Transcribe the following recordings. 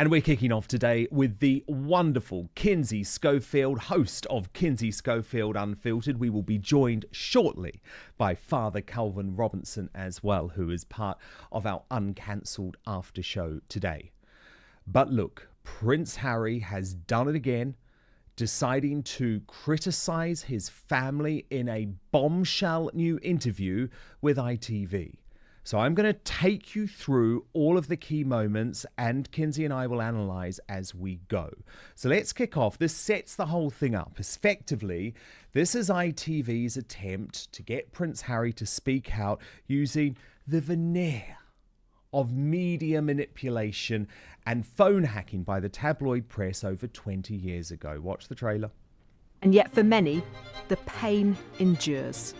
And we're kicking off today with the wonderful Kinsey Schofield, host of Kinsey Schofield Unfiltered. We will be joined shortly by Father Calvin Robinson as well, who is part of our uncancelled after show today. But look, Prince Harry has done it again, deciding to criticise his family in a bombshell new interview with ITV. So I'm going to take you through all of the key moments, and Kinsey and I will analyse as we go. So let's kick off. This sets the whole thing up. Effectively, this is ITV's attempt to get Prince Harry to speak out using the veneer of media manipulation and phone hacking by the tabloid press over 20 years ago. Watch the trailer. And yet for many, the pain endures.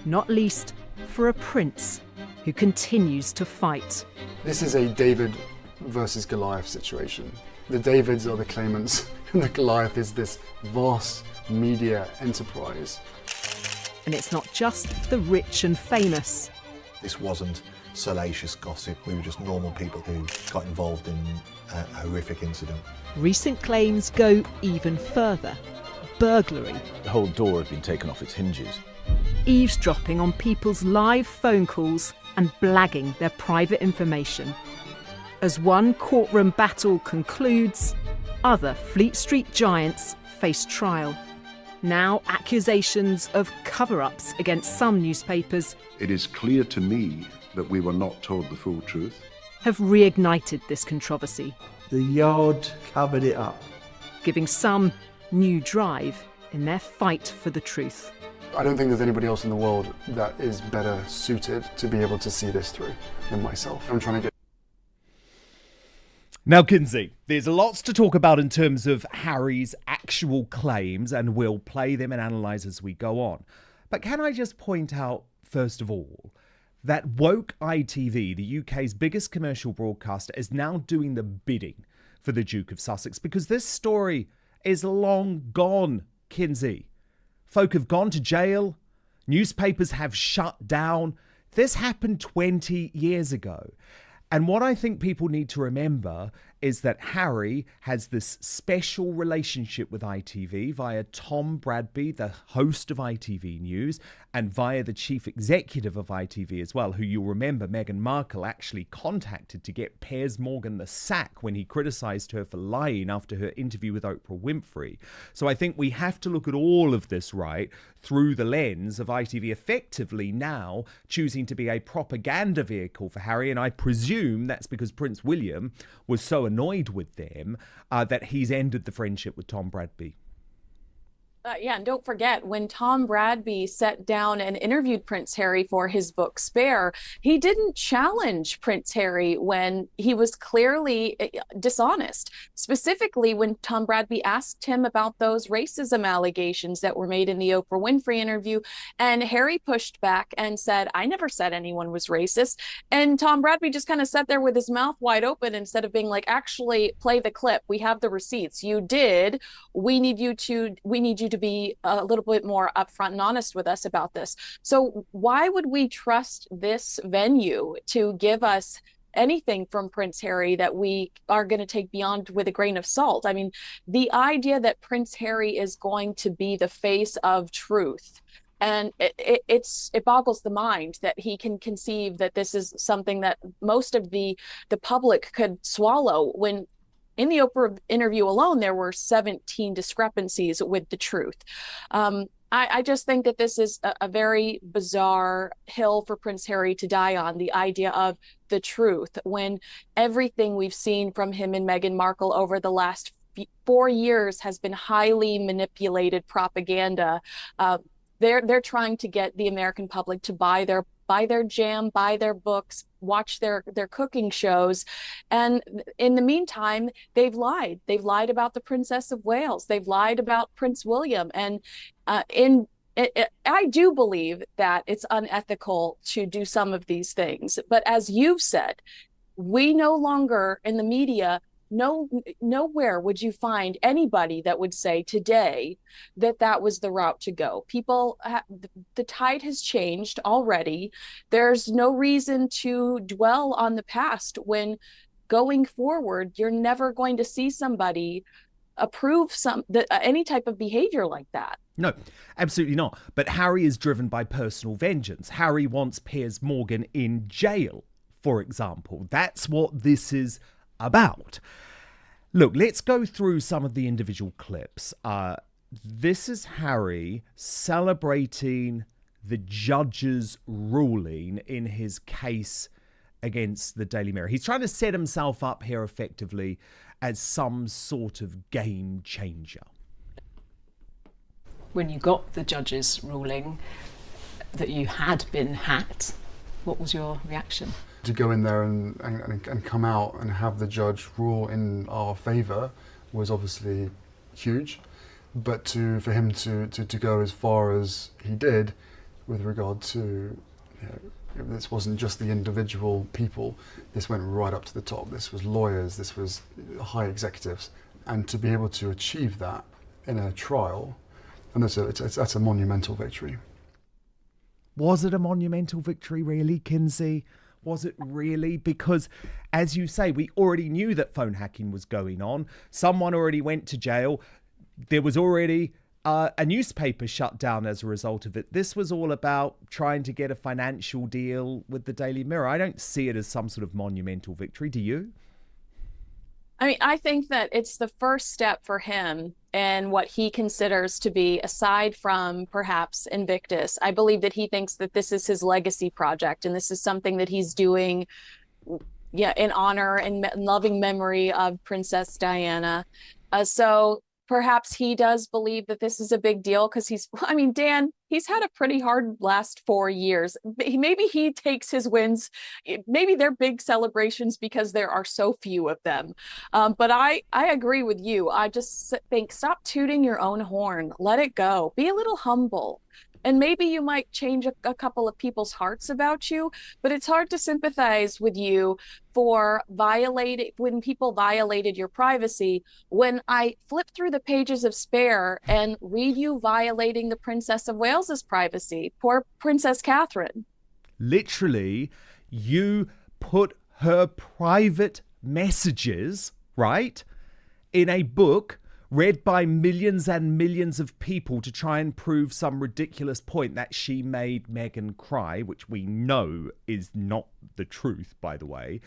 Not least for a prince who continues to fight. This is a David versus Goliath situation. The Davids are the claimants, and the Goliath is this vast media enterprise. And it's not just the rich and famous. This wasn't salacious gossip. We were just normal people who got involved in a horrific incident. Recent claims go even further. Burglary. The whole door had been taken off its hinges. Eavesdropping on people's live phone calls and blagging their private information. As one courtroom battle concludes, other Fleet Street giants face trial. Now accusations of cover-ups against some newspapers. It is clear to me that we were not told the full truth. Have reignited this controversy. The Yard covered it up. Giving some new drive in their fight for the truth. I don't think there's anybody else in the world that is better suited to be able to see this through than myself. I'm trying to get... Now, Kinsey, there's lots to talk about in terms of Harry's actual claims, and we'll play them and analyse as we go on. But can I just point out, first of all, that Woke ITV, the UK's biggest commercial broadcaster, is now doing the bidding for the Duke of Sussex, because this story is long gone, Kinsey. Folk have gone to jail. Newspapers have shut down. This happened 20 years ago. And what I think people need to remember is that Harry has this special relationship with ITV via Tom Bradby, the host of ITV News, and via the chief executive of ITV as well, who you'll remember Meghan Markle actually contacted to get Piers Morgan the sack when he criticised her for lying after her interview with Oprah Winfrey. So I think we have to look at all of this, right, through the lens of ITV effectively now choosing to be a propaganda vehicle for Harry. And I presume that's because Prince William was so annoyed with them that he's ended the friendship with Tom Bradby. Yeah, and don't forget, when Tom Bradby sat down and interviewed Prince Harry for his book Spare, he didn't challenge Prince Harry when he was clearly dishonest. Specifically, when Tom Bradby asked him about those racism allegations that were made in the Oprah Winfrey interview, and Harry pushed back and said, I never said anyone was racist. And Tom Bradby just kind of sat there with his mouth wide open instead of being like, actually, play the clip. We have the receipts. You did. We need you to be a little bit more upfront and honest with us about this. So why would we trust this venue to give us anything from Prince Harry that we are going to take beyond with a grain of salt? I mean, the idea that Prince Harry is going to be the face of truth, and it boggles the mind that he can conceive that this is something that most of the public could swallow, when in the Oprah interview alone, there were 17 discrepancies with the truth. I just think that this is a very bizarre hill for Prince Harry to die on, the idea of the truth, when everything we've seen from him and Meghan Markle over the last 4 years has been highly manipulated propaganda. They're trying to get the American public to buy their jam, buy their books, watch their cooking shows. And in the meantime, they've lied. They've lied about the Princess of Wales. They've lied about Prince William. And I do believe that it's unethical to do some of these things. But as you've said, we no longer in the media, nowhere would you find anybody that would say today that that was the route to go. The tide has changed already. There's no reason to dwell on the past when going forward, you're never going to see somebody approve any type of behavior like that. No, absolutely not. But Harry is driven by personal vengeance. Harry wants Piers Morgan in jail, for example. That's what this is about. Look, let's go through some of the individual clips. This is Harry celebrating the judge's ruling in his case against the Daily Mirror. He's trying to set himself up here effectively as some sort of game changer. When you got the judge's ruling that you had been hacked, what was your reaction? To go in there and come out and have the judge rule in our favour was obviously huge. But for him to go as far as he did with regard to, this wasn't just the individual people, this went right up to the top. This was lawyers, this was high executives. And to be able to achieve that in a trial, and that's a monumental victory. Was it a monumental victory, really, Kinsey? Was it really? Because, as you say, we already knew that phone hacking was going on. Someone already went to jail. There was already a newspaper shut down as a result of it. This was all about trying to get a financial deal with the Daily Mirror. I don't see it as some sort of monumental victory. Do you? I mean, I think that it's the first step for him and what he considers to be, aside from perhaps Invictus. I believe that he thinks that this is his legacy project, and this is something that he's doing, in honor and loving memory of Princess Diana. So perhaps he does believe that this is a big deal because Dan, he's had a pretty hard last 4 years. Maybe he takes his wins. Maybe they're big celebrations because there are so few of them. But I agree with you. I just think, stop tooting your own horn. Let it go. Be a little humble. And maybe you might change a couple of people's hearts about you, but it's hard to sympathize with you when people violated your privacy. When I flip through the pages of Spare and read you violating the Princess of Wales's privacy, poor Princess Catherine. Literally, you put her private messages, right, in a book read by millions and millions of people to try and prove some ridiculous point that she made Meghan cry, which we know is not the truth, by the way.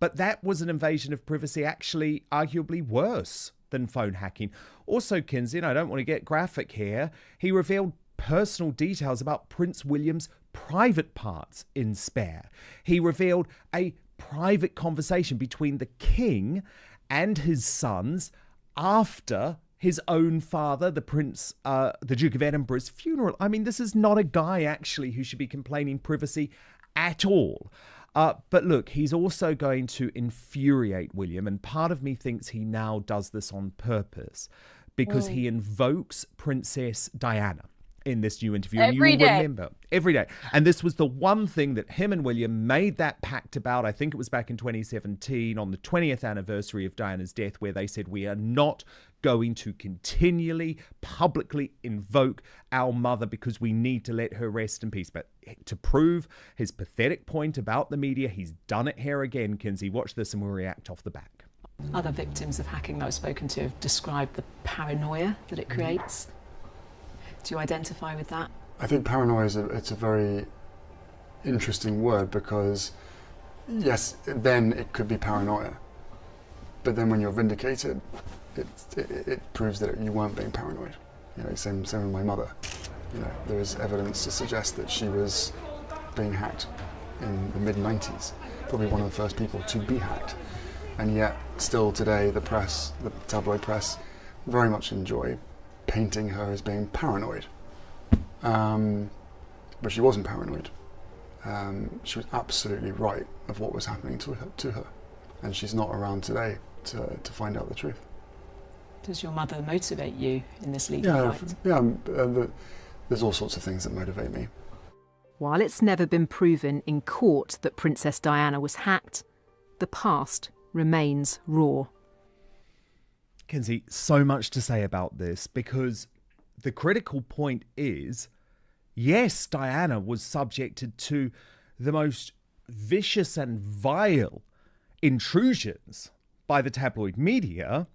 But that was an invasion of privacy, actually arguably worse than phone hacking. Also, Kinsey, and I don't want to get graphic here, he revealed personal details about Prince William's private parts in Spare. He revealed a private conversation between the king and his sons after his own father, the Duke of Edinburgh's funeral. I mean, this is not a guy, actually, who should be complaining privacy at all. But look, he's also going to infuriate William, and part of me thinks he now does this on purpose because he invokes Princess Diana in this new interview. And you will remember every day. And this was the one thing that him and William made that pact about. I think it was back in 2017 on the 20th anniversary of Diana's death, where they said, we are not going to continually publicly invoke our mother because we need to let her rest in peace. But to prove his pathetic point about the media, he's done it here again. Kinsey, watch this and we'll react off the back. Other victims of hacking that I've spoken to have described the paranoia that it creates. Do you identify with that? I think paranoia it's a very interesting word because, yes, then it could be paranoia. But then when you're vindicated, it proves that you weren't being paranoid. Same with my mother. There is evidence to suggest that she was being hacked in the mid-90s, probably one of the first people to be hacked. And yet, still today, the tabloid press, very much enjoy painting her as being paranoid. But she wasn't paranoid. She was absolutely right of what was happening to her. And she's not around today to find out the truth. Does your mother motivate you in this legal fight? Yeah, there's all sorts of things that motivate me. While it's never been proven in court that Princess Diana was hacked, the past remains raw. Kinsey, so much to say about this because the critical point is, yes, Diana was subjected to the most vicious and vile intrusions by the tabloid media,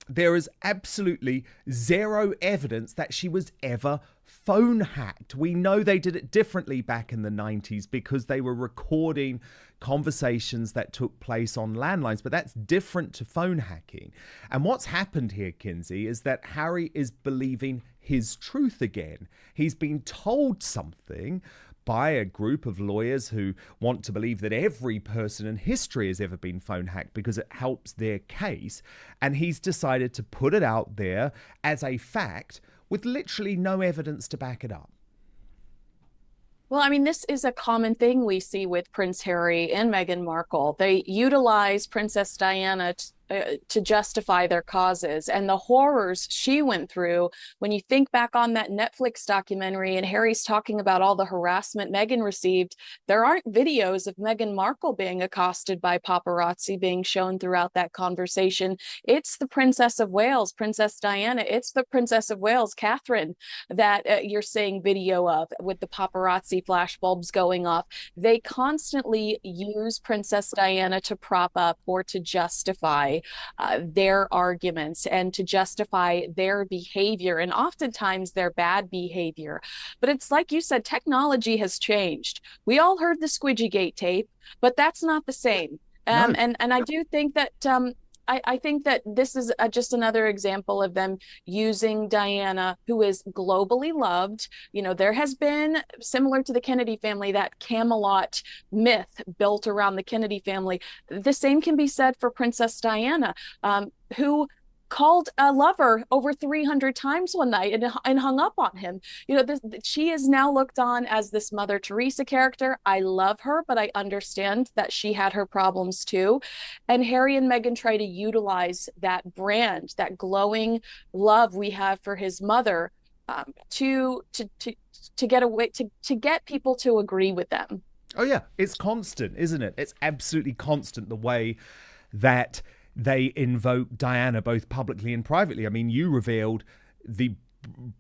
there is absolutely zero evidence that she was ever phone hacked. We know they did it differently back in the 90s because they were recording conversations that took place on landlines, but that's different to phone hacking. And what's happened here, Kinsey, is that Harry is believing his truth again. He's been told something by a group of lawyers who want to believe that every person in history has ever been phone hacked because it helps their case. And he's decided to put it out there as a fact with literally no evidence to back it up. Well, I mean, this is a common thing we see with Prince Harry and Meghan Markle. They utilize Princess Diana to justify their causes, and the horrors she went through. When you think back on that Netflix documentary and Harry's talking about all the harassment Meghan received, there aren't videos of Meghan Markle being accosted by paparazzi being shown throughout that conversation. It's the Princess of Wales, Princess Diana. It's the Princess of Wales, Catherine, that you're seeing video of with the paparazzi flashbulbs going off. They constantly use Princess Diana to prop up or to justify their arguments and to justify their behavior, and oftentimes their bad behavior. But it's like you said, technology has changed. We all heard the Squidgygate tape, but that's not the same. No. And I do think that I think that this is just another example of them using Diana, who is globally loved. You know, there has been, similar to the Kennedy family, that Camelot myth built around the Kennedy family. The same can be said for Princess Diana, who called a lover over 300 times one night and hung up on him. You know, she is now looked on as this Mother Teresa character. I love her, but I understand that she had her problems too. And Harry and Meghan try to utilize that brand, that glowing love we have for his mother, to get away, to get people to agree with them. Oh yeah, it's constant, isn't it? It's absolutely constant, the way that they invoke Diana both publicly and privately. I mean, you revealed the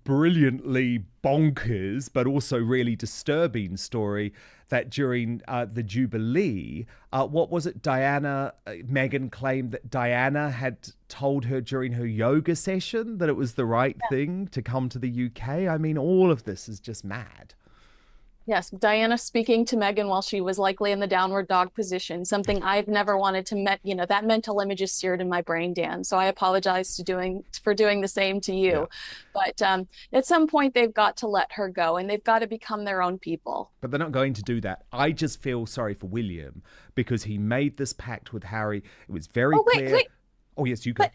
brilliantly bonkers but also really disturbing story that during the Jubilee, what was it, Meghan claimed that Diana had told her during her yoga session that it was the right thing to come to the UK. I mean, all of this is just mad. Yes, Diana speaking to Meghan while she was likely in the downward dog position, something I've never wanted to that mental image is seared in my brain, Dan. So I apologize for doing the same to you. Yeah. But at some point, they've got to let her go and they've got to become their own people. But they're not going to do that. I just feel sorry for William because he made this pact with Harry. It was very clear. Wait. Oh, yes, you go.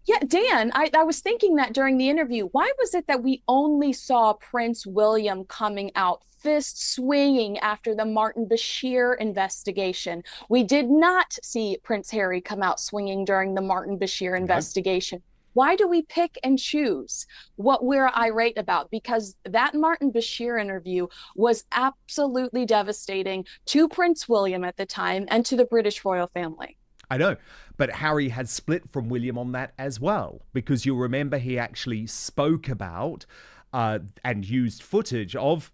Yeah, Dan, I was thinking that during the interview. Why was it that we only saw Prince William coming out fist swinging after the Martin Bashir investigation? We did not see Prince Harry come out swinging during the Martin Bashir investigation. Why do we pick and choose what we're irate about? Because that Martin Bashir interview was absolutely devastating to Prince William at the time and to the British royal family. I know, but Harry had split from William on that as well, because you'll remember he actually spoke about and used footage of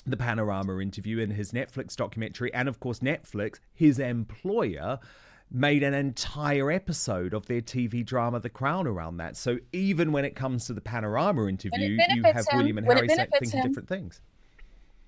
the Panorama interview in his Netflix documentary. And of course, Netflix, his employer, made an entire episode of their TV drama, The Crown, around that. So even when it comes to the Panorama interview, you have William and Harry thinking different things.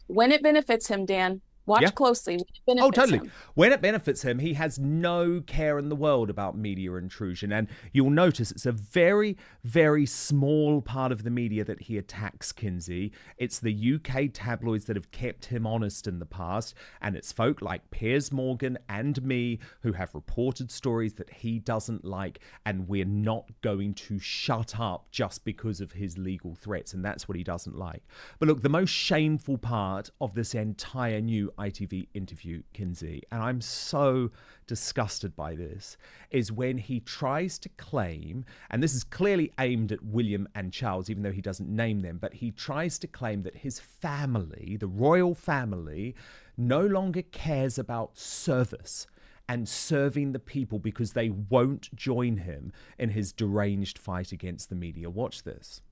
When it benefits him, Dan. Watch closely. Oh, totally. When it benefits him, he has no care in the world about media intrusion. And you'll notice it's a very, very small part of the media that he attacks, Kinsey. It's the UK tabloids that have kept him honest in the past. And it's folk like Piers Morgan and me who have reported stories that he doesn't like. And we're not going to shut up just because of his legal threats. And that's what he doesn't like. But look, the most shameful part of this entire new ITV interview, Kinsey, and I'm so disgusted by this, is when he tries to claim, and this is clearly aimed at William and Charles, even though he doesn't name them, but he tries to claim that his family, the royal family, no longer cares about service and serving the people because they won't join him in his deranged fight against the media. Watch this.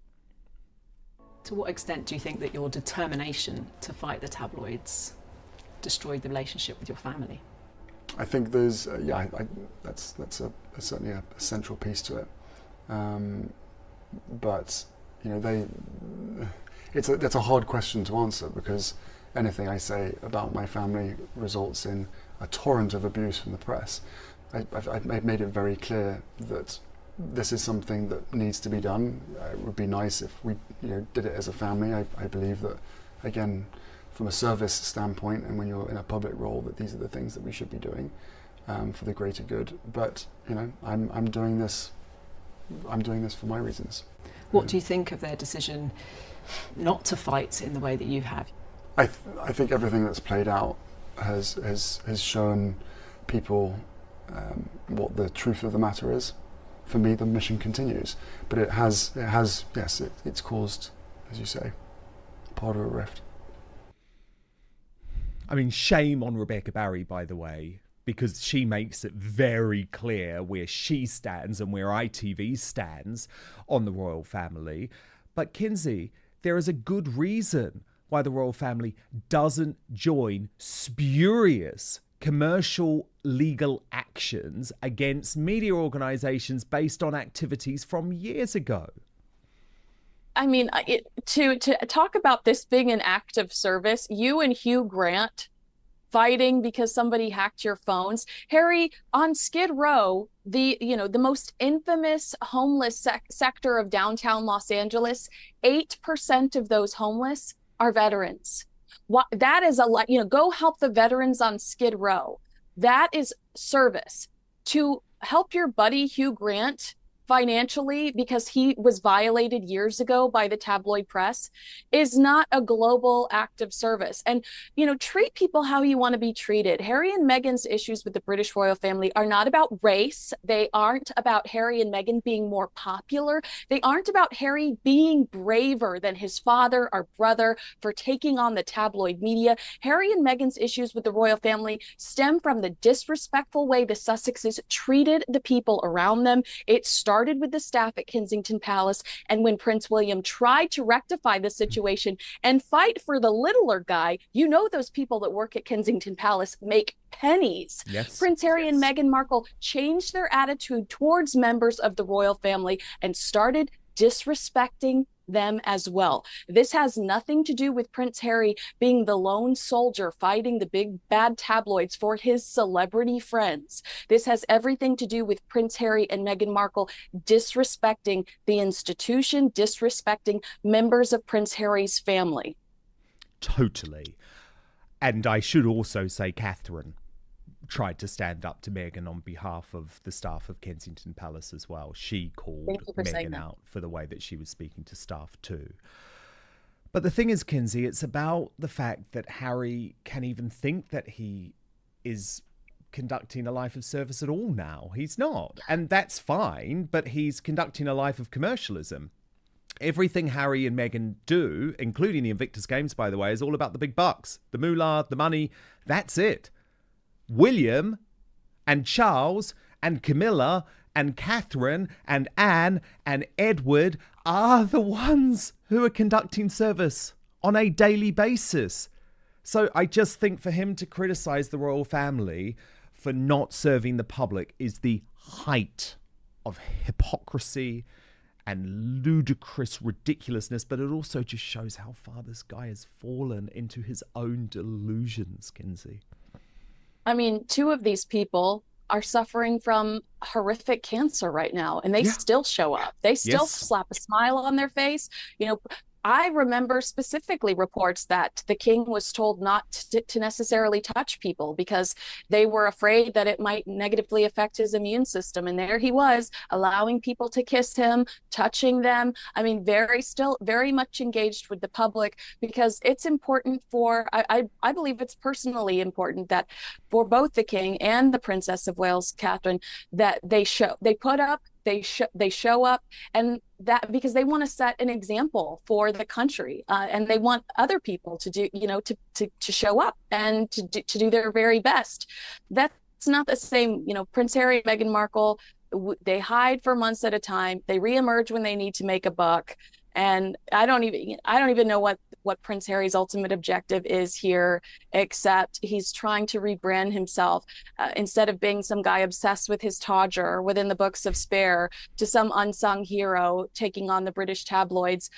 To what extent do you think that your determination to fight the tabloids destroyed the relationship with your family? I think there's that's certainly a central piece to it, but that's a hard question to answer, because anything I say about my family results in a torrent of abuse from the press. I've made it very clear that this is something that needs to be done. It would be nice if we did it as a family. I believe that, again, from a service standpoint, and when you're in a public role, that these are the things that we should be doing for the greater good. But I'm doing this for my reasons. What do you think of their decision not to fight in the way that you have? I think everything that's played out has shown people what the truth of the matter is. For me, the mission continues, but it's caused, as you say, part of a rift. I mean, shame on Rebecca Barry, by the way, because she makes it very clear where she stands and where ITV stands on the royal family. But Kinsey, there is a good reason why the royal family doesn't join spurious commercial legal actions against media organisations based on activities from years ago. I mean, to talk about this being an act of service, you and Hugh Grant fighting because somebody hacked your phones. Harry, on Skid Row, the most infamous homeless sector of downtown Los Angeles, 8% of those homeless are veterans. That is go help the veterans on Skid Row. That is service. To help your buddy Hugh Grant financially because he was violated years ago by the tabloid press is not a global act of service. And, treat people how you want to be treated. Harry and Meghan's issues with the British royal family are not about race. They aren't about Harry and Meghan being more popular. They aren't about Harry being braver than his father or brother for taking on the tabloid media. Harry and Meghan's issues with the royal family stem from the disrespectful way the Sussexes treated the people around them. It started with the staff at Kensington Palace, and when Prince William tried to rectify the situation and fight for the littler guy, those people that work at Kensington Palace make pennies. Yes. Prince Harry and Meghan Markle changed their attitude towards members of the royal family and started disrespecting them as well. This has nothing to do with Prince Harry being the lone soldier fighting the big bad tabloids for his celebrity friends. This has everything to do with Prince Harry and Meghan Markle disrespecting the institution, disrespecting members of Prince Harry's family. Totally. And I should also say Catherine tried to stand up to Meghan on behalf of the staff of Kensington Palace as well. She called Meghan out for the way that she was speaking to staff too. But the thing is, Kinsey, it's about the fact that Harry can even think that he is conducting a life of service at all now. He's not. And that's fine, but he's conducting a life of commercialism. Everything Harry and Meghan do, including the Invictus Games, by the way, is all about the big bucks, the moolah, the money. That's it. William and Charles and Camilla and Catherine and Anne and Edward are the ones who are conducting service on a daily basis. So I just think for him to criticize the royal family for not serving the public is the height of hypocrisy and ludicrous ridiculousness, but it also just shows how far this guy has fallen into his own delusions, Kinsey. I mean, two of these people are suffering from horrific cancer right now, and they still show up. They still slap a smile on their face. I remember specifically reports that the king was told not to necessarily touch people because they were afraid that it might negatively affect his immune system. And there he was, allowing people to kiss him, touching them. I mean, very much engaged with the public, because it's important I believe it's personally important that for both the king and the Princess of Wales, Catherine, that they show up, and that because they want to set an example for the country, and they want other people to do, to show up and to do their very best. That's not the same. Prince Harry and Meghan Markle, they hide for months at a time. They reemerge when they need to make a buck. And I don't even know what Prince Harry's ultimate objective is here, except he's trying to rebrand himself instead of being some guy obsessed with his Todger within the books of Spare to some unsung hero taking on the British tabloids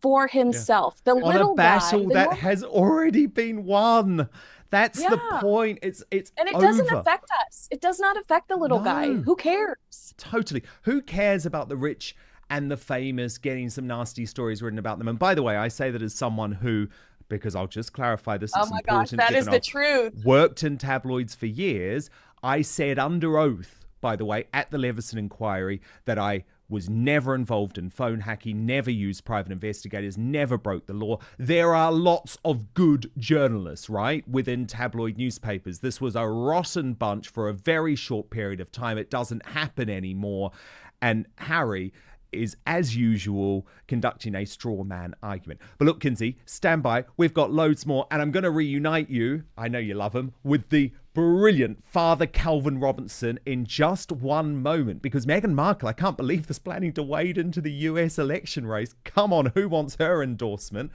for himself. The on little a battle guy, that has already been won. That's the point. It's and it over. doesn't affect us. It does not affect the little guy. Who cares? Totally. Who cares about the rich and the famous getting some nasty stories written about them? And by the way, I say that as someone who, because I'll just clarify this. Oh my gosh, that is the truth. Worked in tabloids for years. I said under oath, by the way, at the Leveson inquiry, that I was never involved in phone hacking, never used private investigators, never broke the law. There are lots of good journalists, right, within tabloid newspapers. This was a rotten bunch for a very short period of time. It doesn't happen anymore. And Harry is, as usual, conducting a straw man argument. But look, Kinsey, stand by. We've got loads more, and I'm going to reunite you, I know you love him, with the brilliant Father Calvin Robinson in just one moment, because Meghan Markle, I can't believe this, planning to wade into the US election race. Come on, who wants her endorsement?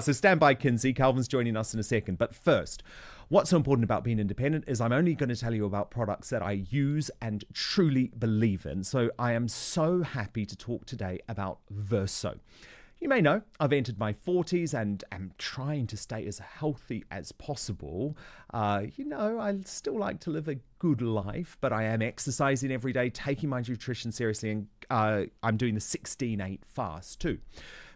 So stand by, Kinsey. Calvin's joining us in a second. But first, what's so important about being independent is I'm only going to tell you about products that I use and truly believe in. So I am so happy to talk today about Verso. You may know I've entered my 40s and am trying to stay as healthy as possible. I still like to live a good life, but I am exercising every day, taking my nutrition seriously, and I'm doing the 16-8 fast too.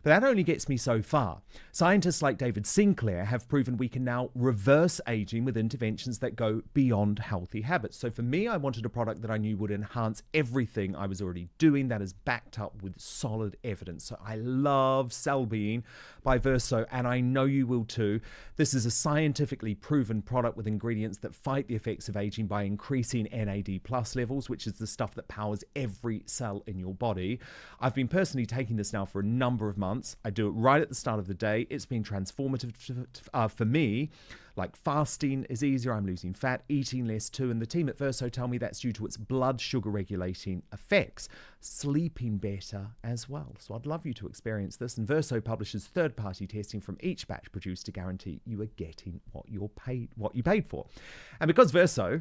But that only gets me so far. Scientists like David Sinclair have proven we can now reverse aging with interventions that go beyond healthy habits. So for me, I wanted a product that I knew would enhance everything I was already doing, that is backed up with solid evidence. So I love Cellbeing by Verso, and I know you will too. This is a scientifically proven product with ingredients that fight the effects of aging by increasing NAD+ levels, which is the stuff that powers every cell in your body. I've been personally taking this now for a number of months. I do it right at the start of the day. It's been transformative for me. Like, fasting is easier. I'm losing fat, eating less too. And the team at Verso tell me that's due to its blood sugar regulating effects. Sleeping better as well. So I'd love you to experience this. And Verso publishes third-party testing from each batch produced to guarantee you are getting what you paid for. And because Verso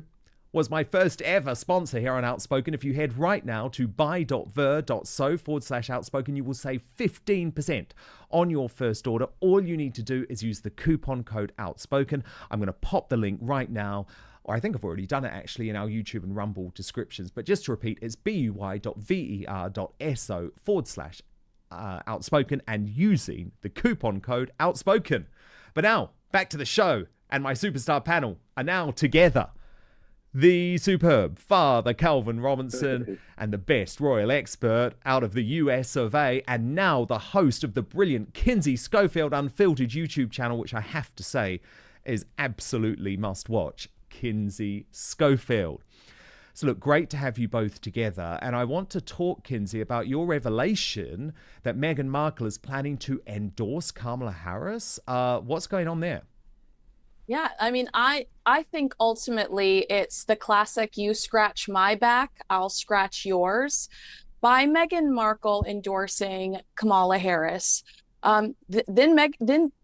was my first ever sponsor here on Outspoken, if you head right now to buy.ver.so/outspoken, you will save 15% on your first order. All you need to do is use the coupon code Outspoken. I'm going to pop the link right now, or I think I've already done it actually in our YouTube and Rumble descriptions. But just to repeat, it's buy.ver.so/outspoken and using the coupon code Outspoken. But now, back to the show, and my superstar panel are now together. The superb Father Calvin Robinson and the best royal expert out of the US of A, and now the host of the brilliant Kinsey Schofield Unfiltered YouTube channel, which I have to say is absolutely must watch, Kinsey Schofield. So look, great to have you both together. And I want to talk, Kinsey, about your revelation that Meghan Markle is planning to endorse Kamala Harris. What's going on there? Yeah, I mean, I think ultimately it's the classic "you scratch my back, I'll scratch yours" by Meghan Markle endorsing Kamala Harris. Then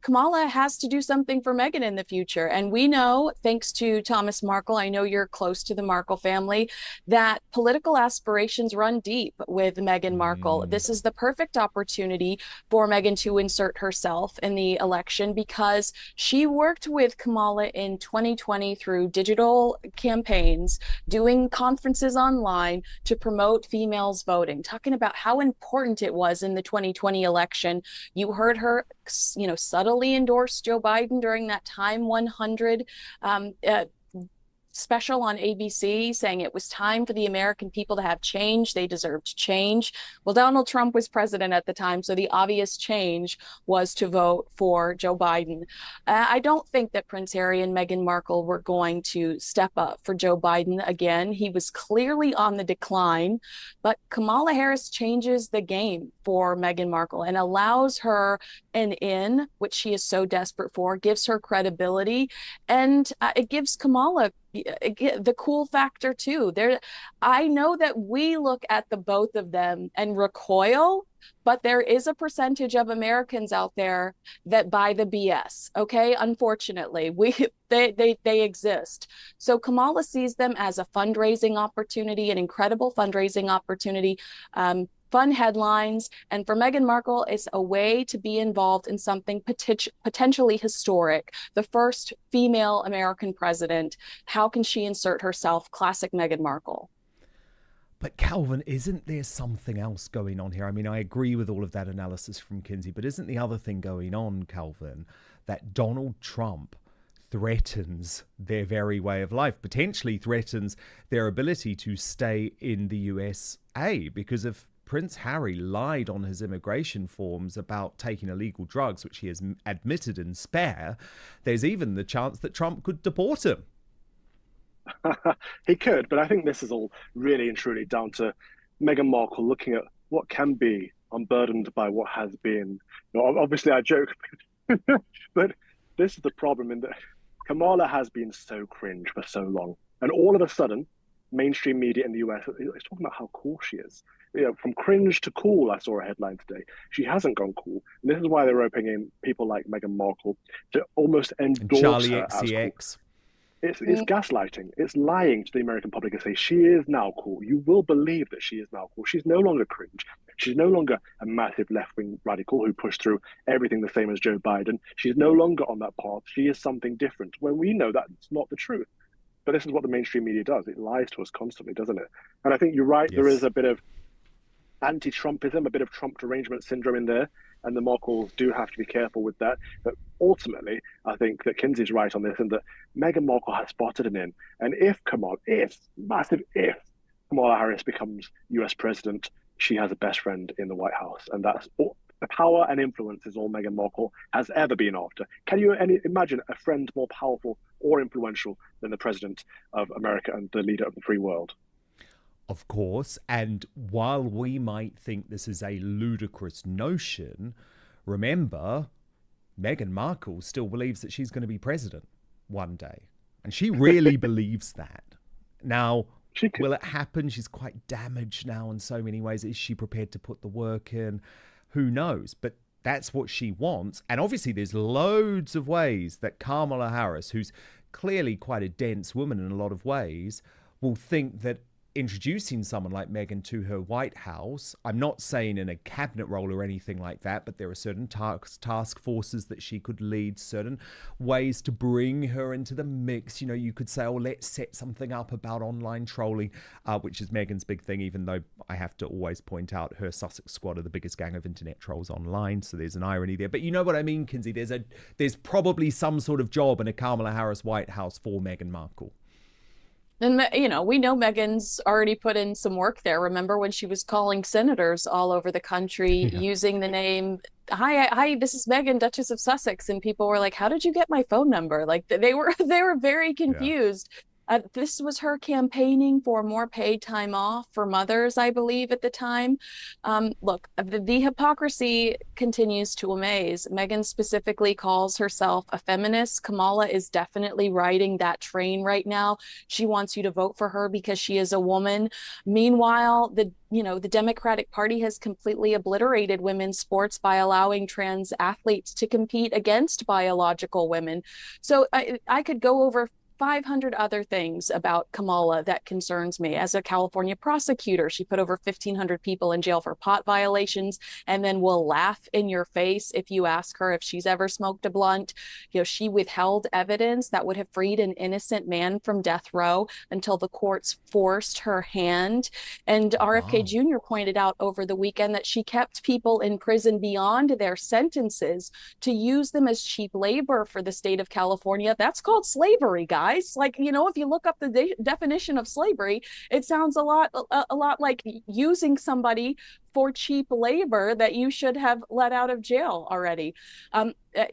Kamala has to do something for Meghan in the future. And we know, thanks to Thomas Markle, I know you're close to the Markle family, that political aspirations run deep with Meghan Markle. This is the perfect opportunity for Meghan to insert herself in the election, because she worked with Kamala in 2020 through digital campaigns, doing conferences online to promote females voting, talking about how important it was in the 2020 election. You heard her, subtly endorse Joe Biden during that Time 100 special on ABC, saying it was time for the American people to have change. They deserved change. Well, Donald Trump was president at the time, so the obvious change was to vote for Joe Biden. I don't think that Prince Harry and Meghan Markle were going to step up for Joe Biden again. He was clearly on the decline, but Kamala Harris changes the game for Meghan Markle and allows her an in, which she is so desperate for, gives her credibility, and it gives Kamala the cool factor too. I know that we look at the both of them and recoil, but there is a percentage of Americans out there that buy the BS. Okay, unfortunately, they exist. So Kamala sees them as a fundraising opportunity, an incredible fundraising opportunity. Fun headlines. And for Meghan Markle, it's a way to be involved in something potentially historic. The first female American president. How can she insert herself? Classic Meghan Markle. But Calvin, isn't there something else going on here? I mean, I agree with all of that analysis from Kinsey, but isn't the other thing going on, Calvin, that Donald Trump threatens their very way of life, potentially threatens their ability to stay in the USA? Because if Prince Harry lied on his immigration forms about taking illegal drugs, which he has admitted in Spare, there's even the chance that Trump could deport him. He could, but I think this is all really and truly down to Meghan Markle looking at what can be unburdened by what has been. Obviously, I joke, but this is the problem in that Kamala has been so cringe for so long. And all of a sudden, mainstream media in the US is talking about how cool she is. From cringe to cool, I saw a headline today. She hasn't gone cool. And this is why they're roping in people like Meghan Markle to almost endorse Charlie her as XCX. cool. It's gaslighting. It's lying to the American public and say she is now cool. You will believe that she is now cool. She's no longer cringe. She's no longer a massive left-wing radical who pushed through everything the same as Joe Biden. She's no longer on that path. She is something different when we know that's not the truth. But this is what the mainstream media does. It lies to us constantly, doesn't it? And I think you're right. Yes. There is a bit of anti-Trumpism, a bit of Trump derangement syndrome in there. And the Markles do have to be careful with that. But ultimately, I think that Kinsey's right on this and that Meghan Markle has spotted an in. And if Kamala Harris becomes US president, she has a best friend in the White House. And that's all, the power and influence is all Meghan Markle has ever been after. Can you imagine a friend more powerful or influential than the president of America and the leader of the free world? Of course, and while we might think this is a ludicrous notion, remember, Meghan Markle still believes that she's going to be president one day. And she really believes that. Now, will it happen? She's quite damaged now in so many ways. Is she prepared to put the work in? Who knows? But that's what she wants. And obviously, there's loads of ways that Kamala Harris, who's clearly quite a dense woman in a lot of ways, will think that introducing someone like Meghan to her White House, I'm not saying in a cabinet role or anything like that, but there are certain task forces that she could lead, certain ways to bring her into the mix. You know, you could say, oh, let's set something up about online trolling, which is Meghan's big thing, even though I have to always point out her Sussex squad are the biggest gang of internet trolls online. So there's an irony there. But you know what I mean, Kinsey? There's probably some sort of job in a Kamala Harris White House for Meghan Markle. And, we know Meghan's already put in some work there. Remember when she was calling senators all over the country using the name, hi, this is Meghan, Duchess of Sussex. And people were like, how did you get my phone number? Like they were very confused. Yeah. This was her campaigning for more paid time off for mothers, I believe, at the time. Look, the hypocrisy continues to amaze. Meghan specifically calls herself a feminist. Kamala is definitely riding that train right now. She wants you to vote for her because she is a woman. Meanwhile, the Democratic Party has completely obliterated women's sports by allowing trans athletes to compete against biological women. So I could go over 500 other things about Kamala that concerns me. As a California prosecutor, she put over 1,500 people in jail for pot violations and then will laugh in your face if you ask her if she's ever smoked a blunt. She withheld evidence that would have freed an innocent man from death row until the courts forced her hand. And RFK Jr. pointed out over the weekend that she kept people in prison beyond their sentences to use them as cheap labor for the state of California. That's called slavery, guys. Like, if you look up the definition of slavery, it sounds a lot like using somebody for cheap labor that you should have let out of jail already.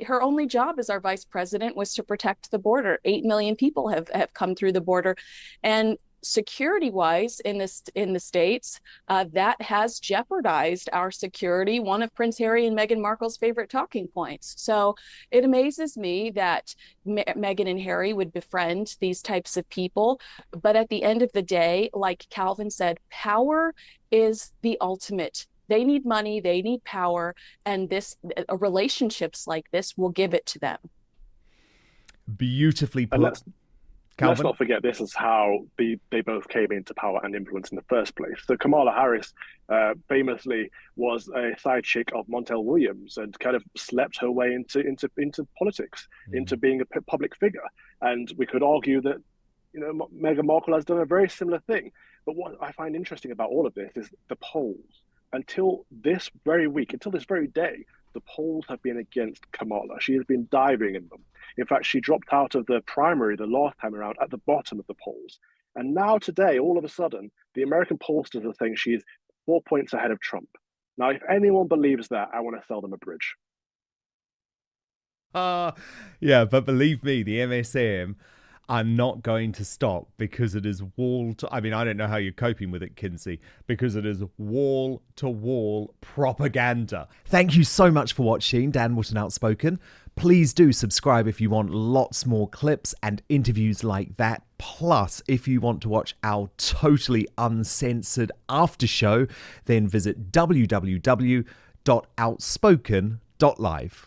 Her only job as our vice president was to protect the border. 8 million people have come through the border. And security-wise in the States, that has jeopardized our security, one of Prince Harry and Meghan Markle's favorite talking points. So it amazes me that Meghan and Harry would befriend these types of people. But at the end of the day, like Calvin said, power is the ultimate. They need money, they need power, and relationships like this will give it to them. Beautifully put. Let's not forget this is how they both came into power and influence in the first place. So Kamala Harris famously was a side chick of Montel Williams and kind of slept her way into politics, into being a public figure. And we could argue that, Meghan Markle has done a very similar thing. But what I find interesting about all of this is the polls. Until this very week, until this very day, the polls have been against Kamala. She has been diving in them. In fact, she dropped out of the primary the last time around at the bottom of the polls. And now today, all of a sudden, the American pollsters are saying she's 4 points ahead of Trump. Now, if anyone believes that, I want to sell them a bridge. Yeah, but believe me, the MSM are not going to stop, because it is I don't know how you're coping with it, Kinsey, because it is wall-to-wall propaganda. Thank you so much for watching Dan Wootton Outspoken. Please do subscribe if you want lots more clips and interviews like that. Plus, if you want to watch our totally uncensored after show, then visit www.outspoken.live.